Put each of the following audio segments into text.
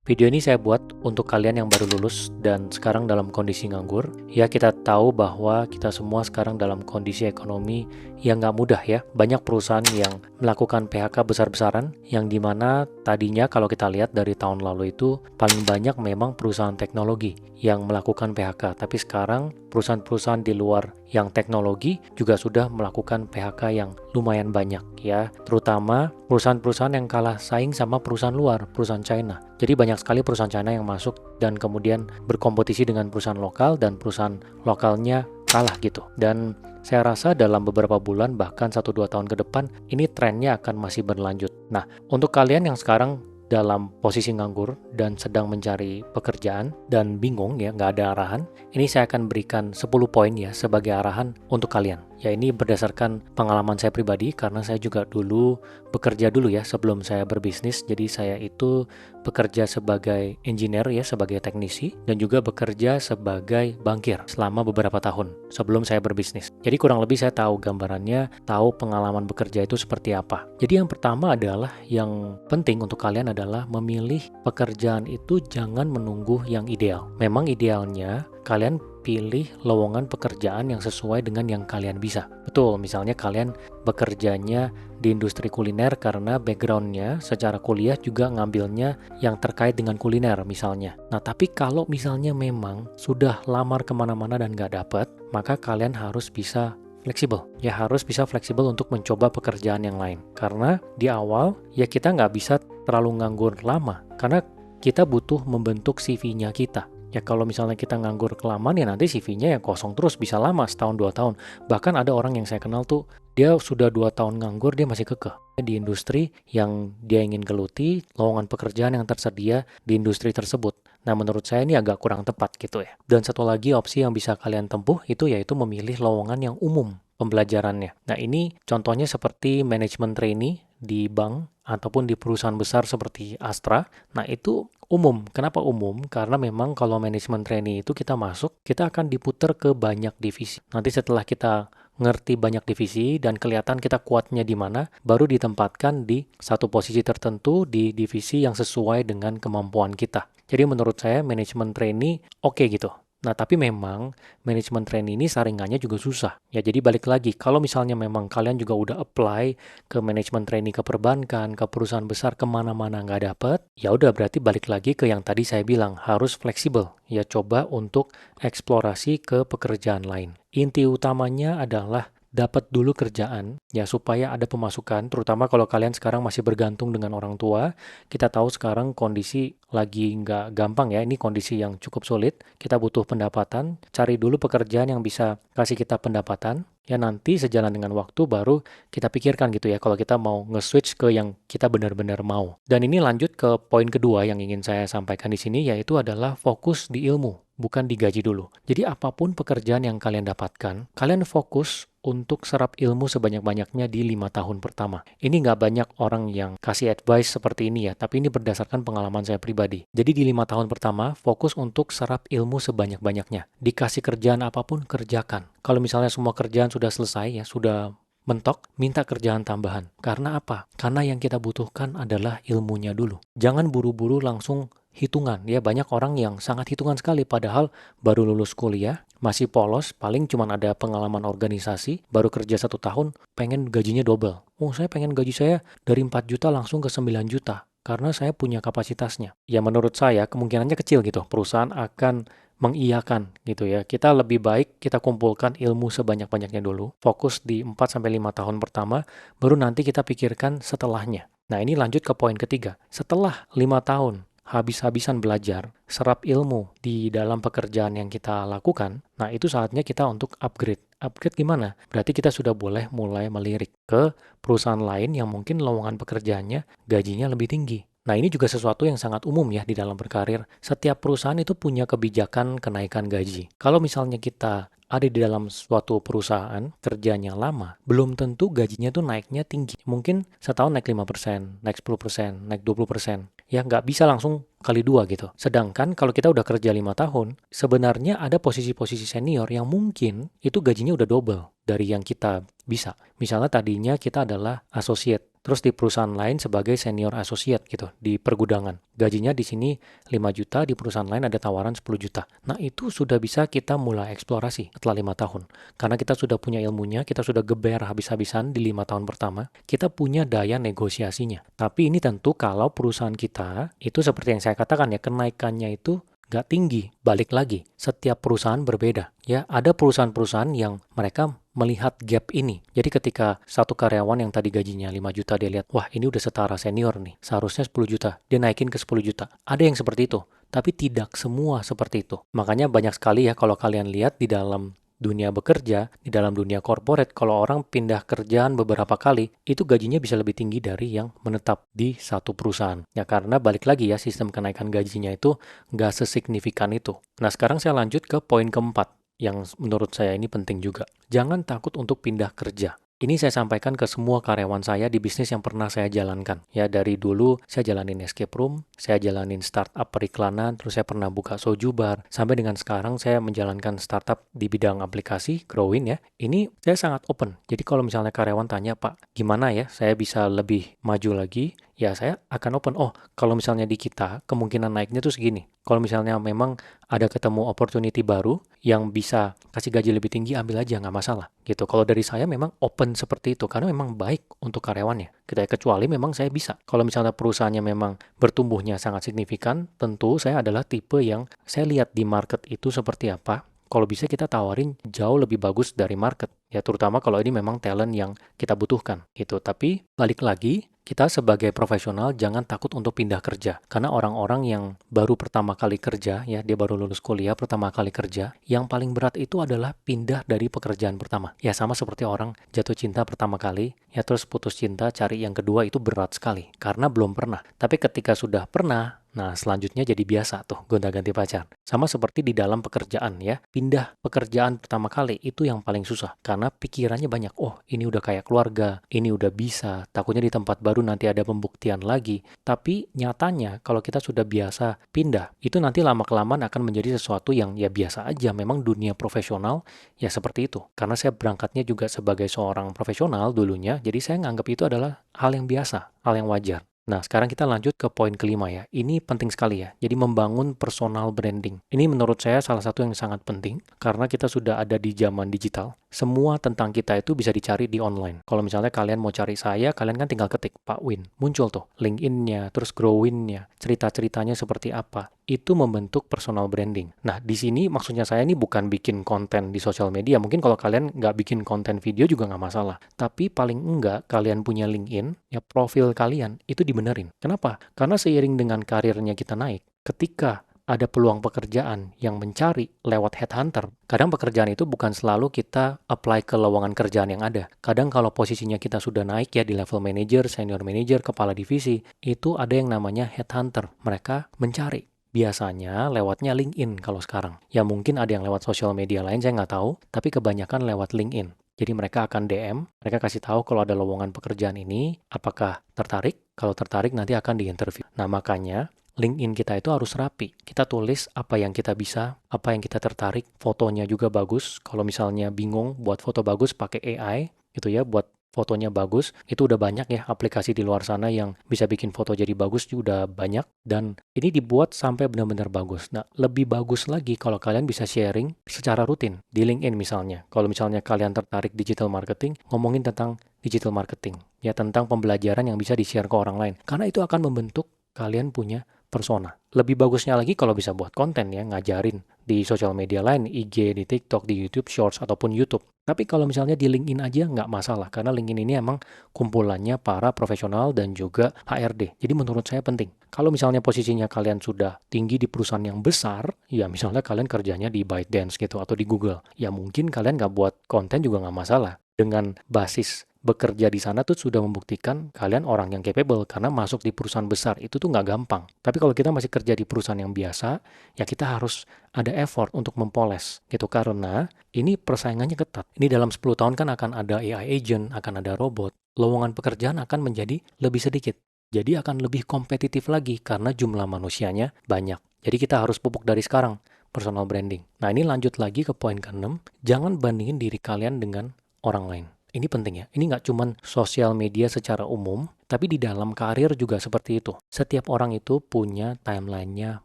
Video ini saya buat untuk kalian yang baru lulus dan sekarang dalam kondisi nganggur. Ya, kita tahu bahwa kita semua sekarang dalam kondisi ekonomi yang nggak mudah ya. Banyak perusahaan yang melakukan PHK besar-besaran, yang dimana tadinya kalau kita lihat dari tahun lalu itu paling banyak memang perusahaan teknologi yang melakukan PHK. Tapi sekarang perusahaan-perusahaan di luar yang teknologi juga sudah melakukan PHK yang lumayan banyak ya. Terutama perusahaan-perusahaan yang kalah saing sama perusahaan luar, perusahaan China. Jadi banyak sekali perusahaan China yang masuk dan kemudian berkompetisi dengan perusahaan lokal dan perusahaan lokalnya kalah gitu. Dan saya rasa dalam beberapa bulan bahkan 1-2 tahun ke depan ini trennya akan masih berlanjut. Nah, untuk kalian yang sekarang dalam posisi nganggur dan sedang mencari pekerjaan dan bingung ya, nggak ada arahan, ini saya akan berikan 10 poin ya sebagai arahan untuk kalian. Ya, ini berdasarkan pengalaman saya pribadi karena saya juga dulu bekerja dulu ya sebelum saya berbisnis. Jadi saya itu bekerja sebagai engineer ya, sebagai teknisi, dan juga bekerja sebagai bankir selama beberapa tahun sebelum saya berbisnis. Jadi kurang lebih saya tahu gambarannya, tahu pengalaman bekerja itu seperti apa. Jadi yang pertama adalah, yang penting untuk kalian adalah memilih pekerjaan itu jangan menunggu yang ideal. Memang idealnya kalian pilih lowongan pekerjaan yang sesuai dengan yang kalian bisa. Betul, misalnya kalian bekerjanya di industri kuliner karena backgroundnya secara kuliah juga ngambilnya yang terkait dengan kuliner misalnya. Nah, tapi kalau misalnya memang sudah lamar kemana-mana dan nggak dapet, maka kalian harus bisa fleksibel. Ya, harus bisa fleksibel untuk mencoba pekerjaan yang lain. Karena di awal, ya kita nggak bisa terlalu nganggur lama. Karena kita butuh membentuk CV-nya kita. Ya, kalau misalnya kita nganggur kelamaan, ya nanti CV-nya ya kosong terus, bisa lama, setahun 2 tahun. Bahkan ada orang yang saya kenal tuh, dia sudah 2 tahun nganggur, dia masih kekeh di industri yang dia ingin geluti, lowongan pekerjaan yang tersedia di industri tersebut. Nah, menurut saya ini agak kurang tepat gitu ya. Dan satu lagi opsi yang bisa kalian tempuh itu yaitu memilih lowongan yang umum pembelajarannya. Nah, ini contohnya seperti manajemen trainee di bank ataupun di perusahaan besar seperti Astra. Nah, itu umum. Kenapa umum? Karena memang kalau manajemen trainee itu kita masuk, kita akan diputar ke banyak divisi. Nanti setelah kita ngerti banyak divisi dan kelihatan kita kuatnya di mana, baru ditempatkan di satu posisi tertentu di divisi yang sesuai dengan kemampuan kita. Jadi menurut saya manajemen trainee oke gitu. Nah, tapi memang manajemen trainee ini saringannya juga susah. Ya, jadi balik lagi, kalau misalnya memang kalian juga udah apply ke manajemen trainee ke perbankan, ke perusahaan besar, kemana-mana nggak dapet, ya udah berarti balik lagi ke yang tadi saya bilang, harus fleksibel. Ya, coba untuk eksplorasi ke pekerjaan lain. Inti utamanya adalah dapat dulu kerjaan, ya supaya ada pemasukan, terutama kalau kalian sekarang masih bergantung dengan orang tua. Kita tahu sekarang kondisi lagi nggak gampang ya, ini kondisi yang cukup sulit, kita butuh pendapatan, cari dulu pekerjaan yang bisa kasih kita pendapatan, ya nanti sejalan dengan waktu baru kita pikirkan gitu ya, kalau kita mau nge-switch ke yang kita benar-benar mau. Dan ini lanjut ke poin kedua yang ingin saya sampaikan di sini, yaitu adalah fokus di ilmu, bukan digaji dulu. Jadi apapun pekerjaan yang kalian dapatkan, kalian fokus untuk serap ilmu sebanyak-banyaknya di 5 tahun pertama. Ini nggak banyak orang yang kasih advice seperti ini ya, tapi ini berdasarkan pengalaman saya pribadi. Jadi di 5 tahun pertama, fokus untuk serap ilmu sebanyak-banyaknya. Dikasih kerjaan apapun, kerjakan. Kalau misalnya semua kerjaan sudah selesai ya, sudah mentok, minta kerjaan tambahan. Karena apa? Karena yang kita butuhkan adalah ilmunya dulu. Jangan buru-buru langsung hitungan. Ya, banyak orang yang sangat hitungan sekali padahal baru lulus kuliah, masih polos, paling cuma ada pengalaman organisasi, baru kerja 1 tahun, pengen gajinya double. Oh, saya pengen gaji saya dari 4 juta langsung ke 9 juta, karena saya punya kapasitasnya. Ya, menurut saya kemungkinannya kecil gitu, perusahaan akan mengiyakan gitu ya. Kita lebih baik kita kumpulkan ilmu sebanyak-banyaknya dulu, fokus di 4-5 tahun pertama, baru nanti kita pikirkan setelahnya. Nah, ini lanjut ke poin ketiga. Setelah 5 tahun, habis-habisan belajar, serap ilmu di dalam pekerjaan yang kita lakukan, nah itu saatnya kita untuk upgrade. Upgrade gimana? Berarti kita sudah boleh mulai melirik ke perusahaan lain yang mungkin lowongan pekerjaannya gajinya lebih tinggi. Nah, ini juga sesuatu yang sangat umum ya di dalam berkarir. Setiap perusahaan itu punya kebijakan kenaikan gaji. Kalau misalnya kita ada di dalam suatu perusahaan, kerjanya lama, belum tentu gajinya tuh naiknya tinggi. Mungkin setahun naik 5%, naik 10%, naik 20%. Ya, nggak bisa langsung kali 2 gitu. Sedangkan kalau kita udah kerja 5 tahun, sebenarnya ada posisi-posisi senior yang mungkin itu gajinya udah double dari yang kita bisa. Misalnya tadinya kita adalah associate, terus di perusahaan lain sebagai senior associate gitu di pergudangan. Gajinya di sini 5 juta, di perusahaan lain ada tawaran 10 juta. Nah, itu sudah bisa kita mulai eksplorasi setelah 5 tahun. Karena kita sudah punya ilmunya, kita sudah geber habis-habisan di 5 tahun pertama, kita punya daya negosiasinya. Tapi ini tentu kalau perusahaan kita, itu seperti yang saya katakan ya, kenaikannya itu nggak tinggi. Balik lagi, setiap perusahaan berbeda. Ya, ada perusahaan-perusahaan yang mereka melihat gap ini. Jadi ketika satu karyawan yang tadi gajinya 5 juta, dia lihat, wah ini udah setara senior nih, seharusnya 10 juta, dia naikin ke 10 juta. Ada yang seperti itu, tapi tidak semua seperti itu. Makanya banyak sekali ya kalau kalian lihat di dalam dunia bekerja, di dalam dunia corporate, kalau orang pindah kerjaan beberapa kali, itu gajinya bisa lebih tinggi dari yang menetap di satu perusahaan. Ya karena balik lagi ya, sistem kenaikan gajinya itu nggak sesignifikan itu. Nah sekarang saya lanjut ke poin keempat, yang menurut saya ini penting juga. Jangan takut untuk pindah kerja. Ini saya sampaikan ke semua karyawan saya di bisnis yang pernah saya jalankan. Ya, dari dulu saya jalanin escape room, saya jalanin startup periklanan, terus saya pernah buka soju bar, sampai dengan sekarang saya menjalankan startup di bidang aplikasi, growing ya. Ini saya sangat open. Jadi kalau misalnya karyawan tanya, Pak, gimana ya saya bisa lebih maju lagi? Ya, saya akan open. Oh, kalau misalnya di kita, kemungkinan naiknya tuh segini. Kalau misalnya memang ada ketemu opportunity baru yang bisa kasih gaji lebih tinggi, ambil aja, nggak masalah. Gitu. Kalau dari saya memang open seperti itu, karena memang baik untuk karyawannya. Kecuali memang saya bisa. Kalau misalnya perusahaannya memang bertumbuhnya sangat signifikan, tentu saya adalah tipe yang saya lihat di market itu seperti apa. Kalau bisa kita tawarin jauh lebih bagus dari market. Ya, terutama kalau ini memang talent yang kita butuhkan. Gitu. Tapi balik lagi, kita sebagai profesional jangan takut untuk pindah kerja. Karena orang-orang yang baru pertama kali kerja, ya dia baru lulus kuliah pertama kali kerja, yang paling berat itu adalah pindah dari pekerjaan pertama. Ya sama seperti orang jatuh cinta pertama kali, ya terus putus cinta cari yang kedua itu berat sekali. Karena belum pernah. Tapi ketika sudah pernah, nah selanjutnya jadi biasa tuh gonta-ganti pacar. Sama seperti di dalam pekerjaan ya. Pindah pekerjaan pertama kali itu yang paling susah. Karena pikirannya banyak. Oh ini udah kayak keluarga, ini udah bisa. Takutnya di tempat baru nanti ada pembuktian lagi. Tapi nyatanya kalau kita sudah biasa pindah, itu nanti lama-kelamaan akan menjadi sesuatu yang ya biasa aja. Memang dunia profesional ya seperti itu. Karena saya berangkatnya juga sebagai seorang profesional dulunya, jadi saya nganggap itu adalah hal yang biasa, hal yang wajar. Nah, sekarang kita lanjut ke poin kelima ya. Ini penting sekali ya. Jadi membangun personal branding. Ini menurut saya salah satu yang sangat penting karena kita sudah ada di zaman digital. Semua tentang kita itu bisa dicari di online. Kalau misalnya kalian mau cari saya, kalian kan tinggal ketik Pak Win. Muncul tuh LinkedIn-nya, terus Growin-nya, cerita-ceritanya seperti apa. Itu membentuk personal branding. Nah, di sini maksudnya saya ini bukan bikin konten di sosial media. Mungkin kalau kalian nggak bikin konten video juga nggak masalah. Tapi paling enggak kalian punya LinkedIn, ya profil kalian itu dibenerin. Kenapa? Karena seiring dengan karirnya kita naik, ketika ada peluang pekerjaan yang mencari lewat headhunter, kadang pekerjaan itu bukan selalu kita apply ke lowongan kerjaan yang ada. Kadang kalau posisinya kita sudah naik ya di level manager, senior manager, kepala divisi, itu ada yang namanya headhunter. Mereka mencari. Biasanya lewatnya LinkedIn kalau sekarang. Ya mungkin ada yang lewat sosial media lain, saya nggak tahu, tapi kebanyakan lewat LinkedIn. Jadi mereka akan DM, mereka kasih tahu kalau ada lowongan pekerjaan ini, apakah tertarik? Kalau tertarik nanti akan diinterview. Nah makanya LinkedIn kita itu harus rapi. Kita tulis apa yang kita bisa, apa yang kita tertarik, fotonya juga bagus. Kalau misalnya bingung buat foto bagus pakai AI, gitu ya, buat fotonya bagus. Itu udah banyak ya aplikasi di luar sana yang bisa bikin foto jadi bagus, udah banyak. Dan ini dibuat sampai benar-benar bagus. Nah, lebih bagus lagi kalau kalian bisa sharing secara rutin di LinkedIn misalnya. Kalau misalnya kalian tertarik digital marketing, ngomongin tentang digital marketing. Ya, tentang pembelajaran yang bisa di-share ke orang lain. Karena itu akan membentuk kalian punya persona. Lebih bagusnya lagi kalau bisa buat konten ya, ngajarin di sosial media lain, IG, di TikTok, di YouTube Shorts, ataupun YouTube. Tapi kalau misalnya di LinkedIn aja nggak masalah, karena LinkedIn ini emang kumpulannya para profesional dan juga HRD. Jadi menurut saya penting. Kalau misalnya posisinya kalian sudah tinggi di perusahaan yang besar, ya misalnya kalian kerjanya di ByteDance gitu, atau di Google, ya mungkin kalian nggak buat konten juga nggak masalah. Dengan basis bekerja di sana tuh sudah membuktikan kalian orang yang capable karena masuk di perusahaan besar itu tuh nggak gampang. Tapi kalau kita masih kerja di perusahaan yang biasa, ya kita harus ada effort untuk mempoles gitu karena ini persaingannya ketat. Ini dalam 10 tahun kan akan ada AI agent, akan ada robot. Lowongan pekerjaan akan menjadi lebih sedikit. Jadi akan lebih kompetitif lagi karena jumlah manusianya banyak. Jadi kita harus pupuk dari sekarang personal branding. Nah, ini lanjut lagi ke poin ke-6, jangan bandingin diri kalian dengan orang lain. Ini penting ya. Ini nggak cuma sosial media secara umum, Tapi di dalam karir juga seperti itu. Setiap orang itu punya timeline-nya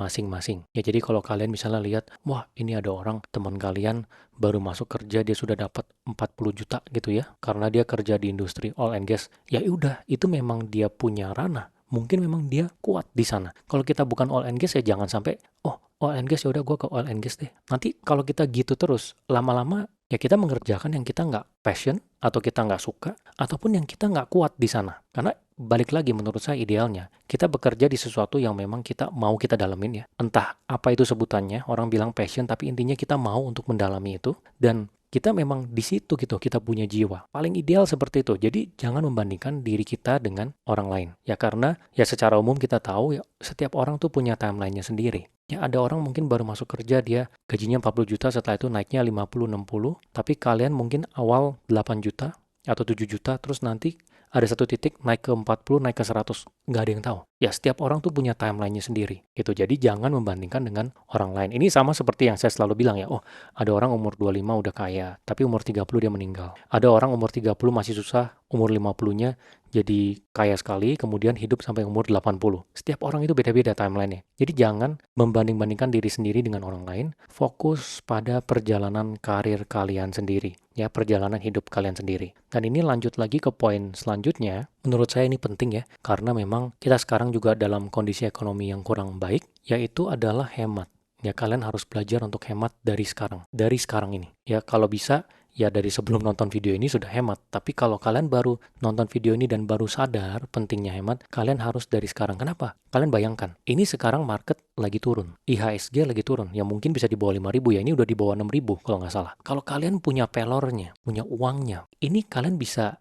masing-masing. Ya jadi kalau kalian misalnya lihat, wah ini ada orang teman kalian baru masuk kerja dia sudah dapat 40 juta gitu ya, karena dia kerja di industri oil and gas. Ya udah, itu memang dia punya ranah. Mungkin memang dia kuat di sana. Kalau kita bukan oil and gas ya jangan sampai, oh oil and gas ya udah gue ke oil and gas deh. Nanti kalau kita gitu terus, lama-lama ya kita mengerjakan yang kita nggak passion, atau kita nggak suka, ataupun yang kita nggak kuat di sana. Karena balik lagi menurut saya idealnya, kita bekerja di sesuatu yang memang kita mau kita dalamin ya. Entah apa itu sebutannya, orang bilang passion, tapi intinya kita mau untuk mendalami itu, dan kita memang di situ gitu, kita punya jiwa. Paling ideal seperti itu. Jadi jangan membandingkan diri kita dengan orang lain. Ya karena ya secara umum kita tahu ya setiap orang tuh punya timeline-nya sendiri. Ya ada orang mungkin baru masuk kerja dia gajinya 40 juta, setelah itu naiknya 50-60, tapi kalian mungkin awal 8 juta atau 7 juta, terus nanti ada satu titik naik ke 40, naik ke 100. Nggak ada yang tahu. Ya setiap orang tuh punya timeline-nya sendiri. Gitu. Jadi jangan membandingkan dengan orang lain. Ini sama seperti yang saya selalu bilang ya, oh ada orang umur 25 udah kaya, tapi umur 30 dia meninggal. Ada orang umur 30 masih susah, umur 50-nya jadi kaya sekali, kemudian hidup sampai umur 80. Setiap orang itu beda-beda timeline-nya. Jadi jangan membanding-bandingkan diri sendiri dengan orang lain, fokus pada perjalanan karir kalian sendiri, ya perjalanan hidup kalian sendiri. Dan ini lanjut lagi ke poin selanjutnya, menurut saya ini penting ya, karena memang kita sekarang juga dalam kondisi ekonomi yang kurang baik, yaitu adalah hemat. Ya kalian harus belajar untuk hemat dari sekarang ini. Ya kalau bisa, ya dari sebelum nonton video ini sudah hemat. Tapi kalau kalian baru nonton video ini dan baru sadar pentingnya hemat, kalian harus dari sekarang. Kenapa? Kalian bayangkan, ini sekarang market lagi turun. IHSG lagi turun. Ya mungkin bisa di bawah 5.000 ya, ini udah di bawah 6.000 kalau nggak salah. Kalau kalian punya pelornya, punya uangnya, ini kalian bisa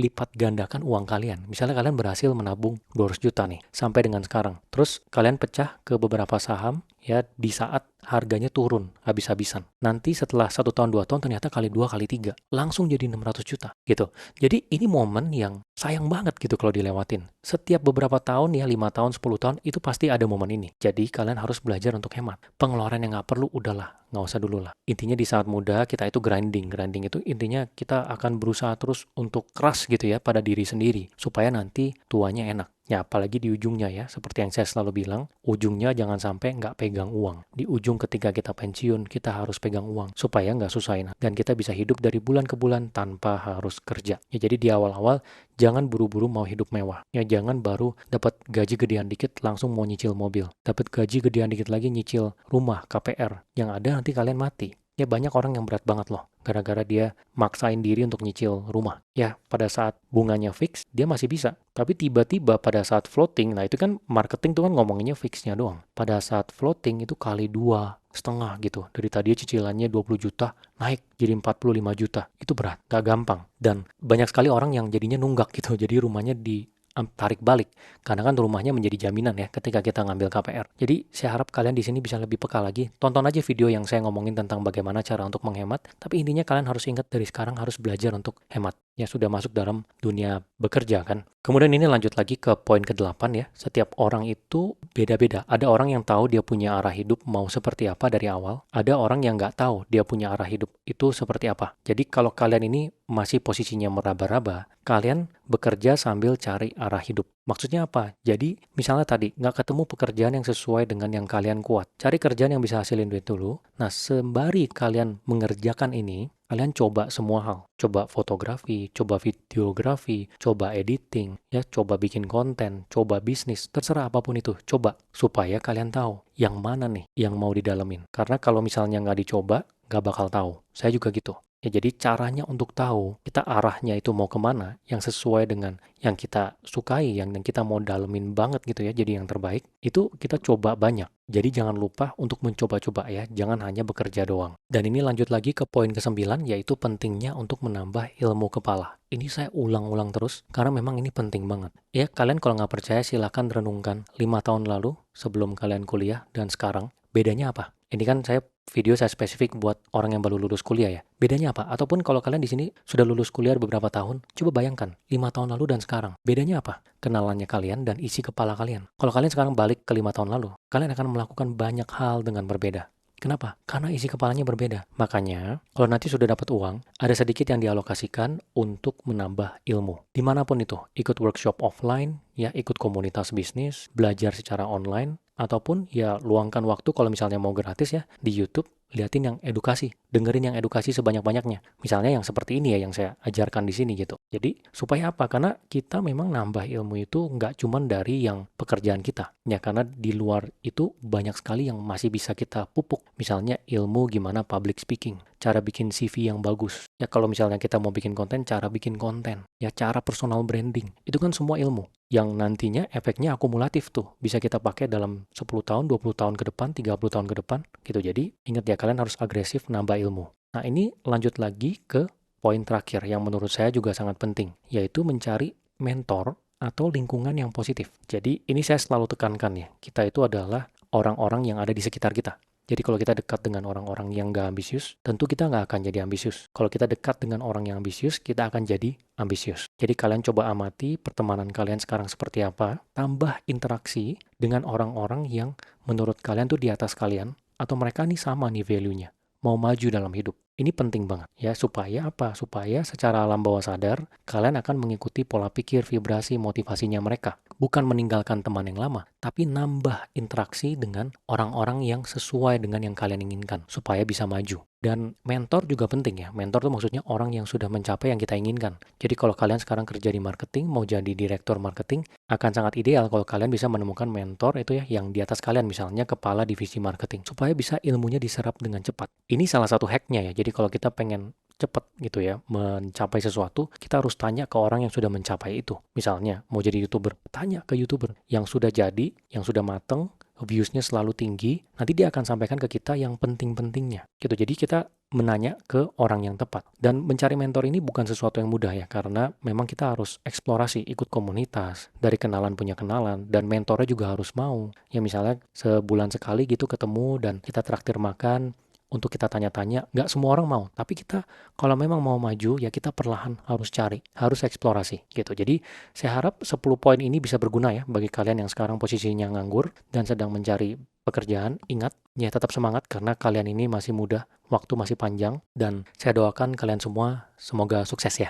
lipat gandakan uang kalian. Misalnya kalian berhasil menabung 200 juta nih, sampai dengan sekarang. Terus kalian pecah ke beberapa saham, ya di saat harganya turun habis-habisan. Nanti setelah 1 tahun 2 tahun ternyata kali 2 kali 3 langsung jadi 600 juta gitu. Jadi ini momen yang sayang banget gitu kalau dilewatin. Setiap beberapa tahun ya 5 tahun 10 tahun itu pasti ada momen ini. Jadi kalian harus belajar untuk hemat. Pengeluaran yang nggak perlu udahlah, nggak usah dulu lah. Intinya di saat muda kita itu grinding itu intinya kita akan berusaha terus untuk keras gitu ya pada diri sendiri supaya nanti tuanya enak. Ya, apalagi di ujungnya ya, seperti yang saya selalu bilang, ujungnya jangan sampai nggak pegang uang. Di ujung ketika kita pensiun, kita harus pegang uang, supaya nggak susahin. Dan kita bisa hidup dari bulan ke bulan tanpa harus kerja. Ya, jadi di awal-awal, jangan buru-buru mau hidup mewah. Ya, jangan baru dapat gaji gedean dikit, langsung mau nyicil mobil. Dapat gaji gedean dikit lagi, nyicil rumah, KPR. Yang ada nanti kalian mati. Ya banyak orang yang berat banget loh, gara-gara dia maksain diri untuk nyicil rumah. Ya pada saat bunganya fix, dia masih bisa. Tapi tiba-tiba pada saat floating, nah itu kan marketing tuh kan ngomonginnya fixnya doang. Pada saat floating itu kali 2,5 gitu. Dari tadi cicilannya 20 juta, naik jadi 45 juta. Itu berat, gak gampang. Dan banyak sekali orang yang jadinya nunggak gitu, jadi rumahnya tarik balik karena kan rumahnya menjadi jaminan ya ketika kita ngambil KPR. Jadi saya harap kalian di sini bisa lebih peka lagi. Tonton aja video yang saya ngomongin tentang bagaimana cara untuk menghemat, tapi intinya kalian harus ingat dari sekarang harus belajar untuk hemat. Ya sudah masuk dalam dunia bekerja kan. Kemudian ini lanjut lagi ke poin ke-8 ya. Setiap orang itu beda-beda. Ada orang yang tahu dia punya arah hidup mau seperti apa dari awal. Ada orang yang nggak tahu dia punya arah hidup itu seperti apa. Jadi kalau kalian ini masih posisinya meraba-raba, kalian bekerja sambil cari arah hidup. Maksudnya apa? Jadi misalnya tadi nggak ketemu pekerjaan yang sesuai dengan yang kalian kuat. Cari kerjaan yang bisa hasilin duit dulu. Nah sembari kalian mengerjakan ini, kalian coba semua hal. Coba fotografi, coba videografi, coba editing, ya coba bikin konten, coba bisnis, terserah apapun itu. Coba supaya kalian tahu yang mana nih yang mau didalemin. Karena kalau misalnya nggak dicoba, nggak bakal tahu. Saya juga gitu. Ya jadi caranya untuk tahu kita arahnya itu mau kemana yang sesuai dengan yang kita sukai, yang kita mau dalemin banget gitu ya, jadi yang terbaik, itu kita coba banyak. Jadi jangan lupa untuk mencoba-coba ya, jangan hanya bekerja doang. Dan ini lanjut lagi ke poin ke-9, yaitu pentingnya untuk menambah ilmu kepala. Ini saya ulang-ulang terus, karena memang ini penting banget. Ya kalian kalau nggak percaya silahkan renungkan 5 tahun lalu sebelum kalian kuliah dan sekarang, bedanya apa? Ini kan video saya spesifik buat orang yang baru lulus kuliah ya. Bedanya apa? Ataupun kalau kalian di sini sudah lulus kuliah beberapa tahun, coba bayangkan 5 tahun lalu dan sekarang. Bedanya apa? Kenalannya kalian dan isi kepala kalian. Kalau kalian sekarang balik ke 5 tahun lalu, kalian akan melakukan banyak hal dengan berbeda. Kenapa? Karena isi kepalanya berbeda. Makanya, kalau nanti sudah dapat uang, ada sedikit yang dialokasikan untuk menambah ilmu. Dimanapun itu, ikut workshop offline, ya ikut komunitas bisnis, belajar secara online, ataupun ya luangkan waktu kalau misalnya mau gratis ya di YouTube, liatin yang edukasi, dengerin yang edukasi sebanyak-banyaknya. Misalnya yang seperti ini ya yang saya ajarkan di sini gitu. Jadi supaya apa? Karena kita memang nambah ilmu itu nggak cuma dari yang pekerjaan kita. Ya karena di luar itu banyak sekali yang masih bisa kita pupuk. Misalnya ilmu gimana public speaking, cara bikin CV yang bagus. Ya kalau misalnya kita mau bikin konten, cara bikin konten. Ya cara personal branding. Itu kan semua ilmu yang nantinya efeknya akumulatif tuh. Bisa kita pakai dalam 10 tahun, 20 tahun ke depan, 30 tahun ke depan gitu. Jadi ingat ya kalian harus agresif nambah ilmu. Nah ini lanjut lagi ke poin terakhir yang menurut saya juga sangat penting, yaitu mencari mentor atau lingkungan yang positif. Jadi ini saya selalu tekankan ya, kita itu adalah orang-orang yang ada di sekitar kita. Jadi kalau kita dekat dengan orang-orang yang nggak ambisius, tentu kita nggak akan jadi ambisius. Kalau kita dekat dengan orang yang ambisius, kita akan jadi ambisius. Jadi kalian coba amati pertemanan kalian sekarang seperti apa, tambah interaksi dengan orang-orang yang menurut kalian tuh di atas kalian, atau mereka nih sama nih value-nya, mau maju dalam hidup. Ini penting banget ya, supaya apa? Supaya secara alam bawah sadar, kalian akan mengikuti pola pikir, vibrasi, motivasinya mereka. Bukan meninggalkan teman yang lama, tapi nambah interaksi dengan orang-orang yang sesuai dengan yang kalian inginkan, supaya bisa maju. Dan mentor juga penting ya. Mentor itu maksudnya orang yang sudah mencapai yang kita inginkan. Jadi kalau kalian sekarang kerja di marketing, mau jadi direktur marketing, akan sangat ideal kalau kalian bisa menemukan mentor itu ya yang di atas kalian, misalnya kepala divisi marketing, supaya bisa ilmunya diserap dengan cepat. Ini salah satu hacknya ya. Jadi kalau kita pengen cepat gitu ya mencapai sesuatu, kita harus tanya ke orang yang sudah mencapai itu. Misalnya mau jadi YouTuber, tanya ke YouTuber yang sudah jadi, yang sudah mateng, views-nya selalu tinggi, nanti dia akan sampaikan ke kita yang penting-pentingnya. Gitu. Jadi kita menanya ke orang yang tepat. Dan mencari mentor ini bukan sesuatu yang mudah ya, karena memang kita harus eksplorasi, ikut komunitas, dari kenalan punya kenalan, dan mentornya juga harus mau. Ya misalnya sebulan sekali gitu ketemu dan kita traktir makan, untuk kita tanya-tanya, nggak semua orang mau. Tapi kita kalau memang mau maju, ya kita perlahan harus cari, harus eksplorasi gitu. Jadi saya harap 10 poin ini bisa berguna ya bagi kalian yang sekarang posisinya nganggur dan sedang mencari pekerjaan. Ingat, ya tetap semangat karena kalian ini masih muda, waktu masih panjang, dan saya doakan kalian semua semoga sukses ya.